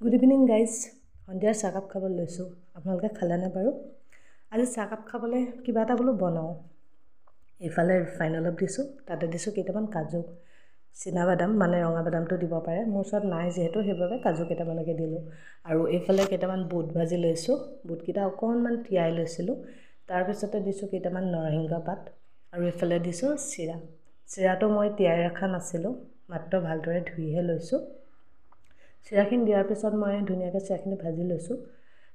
Good evening guys. Hondiar চাহকাপ খাব লৈছো আপোনালোকে খালেনে বাৰু আজি চাহকাপ খাবলে কিবা এটা বলো বনাও ইফালে ৰিফাইন অলপ দিছো তাতে দিছো কেইটামান কাজু চিনা বাদাম মানে ৰঙা বাদামটো দিব পাৰে মোৰ ওচৰত নাই যেহেতু হেবাবে কাজু কেইটামানকে দিলো আৰু ইফালে কেইটামান বুট ভাজি লৈছো বুট কিটা অকনমান তিয়াই লৈছিলো তাৰ পিছতে দিছো কেইটামান নৰসিংহ পাত আৰু ইফালে দিছো চিৰাটো মই তিয়াই ৰাখা নাছিলো মাত্ৰ ভালদৰে ধুইহে লৈছো চিৰাখিনি দিয়াৰ পিছত মই ধুনিয়াকৈ চিৰাখিনি ভাজি লৈছো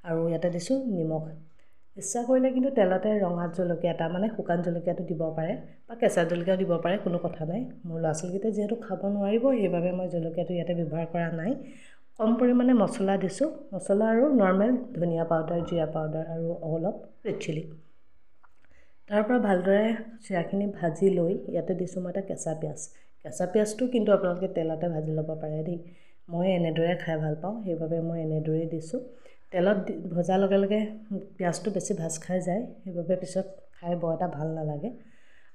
আৰু ইয়াতে দিছো নিমখ ইচ্ছা কৰিলে কিন্তু তেলতে ৰঙা জলকীয়া এটা মানে শুকান জলকীয়াটো দিব পাৰে বা কেঁচা জলকীয়া দিব পাৰে কোনো কথা নাই মোৰ লাছলগিতে যেহেতু খাব নোৱাৰিব এইভাবে মই জলকীয়াটো ইয়াতে ব্যৱহাৰ কৰা নাই কম পৰিমাণে মছলা দিছো মছলা আৰু নৰমাল ধনিয়া পাউডাৰ জিৰা পাউডাৰ আৰু অলপ ৰেড চিলি তাৰ পৰা ভালদৰে চিৰাখিনি ভাজি লৈ ইয়াতে দিছো মই এটা কেঁচা পিয়াজটো কিন্তু আপোনালোকে তেলতে ভাজি ল'ব পাৰে দেই মই এনেদৰে খাই ভাল পাওঁ হেবাবে মই এনেদৰে দিছো তেলত ভজা লগে লগে পিয়াজটো বেছি ভাজ খাই যায় হেবাবে পিছত খাই বৰ এটা ভাল নালাগে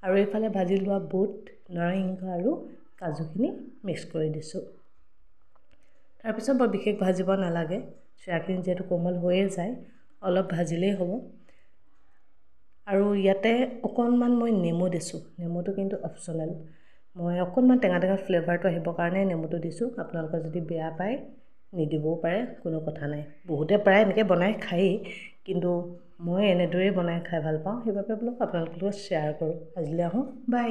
আৰু এইফালে ভাজি লোৱা বুট নৰসিংহ আৰু কাজুখিনি মিক্স কৰি দিছো তাৰ পিছত বৰ বিশেষ ভাজিব নালাগে চিৰাখিনি যেটো কোমল হৈয়ে যায় অলপ ভাজিলেই হ'ব আৰু ইয়াতে অকনমান মই নেমু দিছো নেমুটো কিন্তু অপচনেল মই অকনমান টেঙা ফ্লেভাৰটো আহিবৰ কাৰণে নেমুটো দিছো আপোনালোকে যদি বেয়া পায় নিদিবও পাৰে কোনো কথা নাই বহুতে প্ৰায় এনেকৈ বনাই খাই কিন্তু মই এনেদৰে বনাই খাই ভাল পাওঁ হেবাবে আপোনালোকৰ শ্বেয়াৰ কৰো আজিলৈ আহো বাই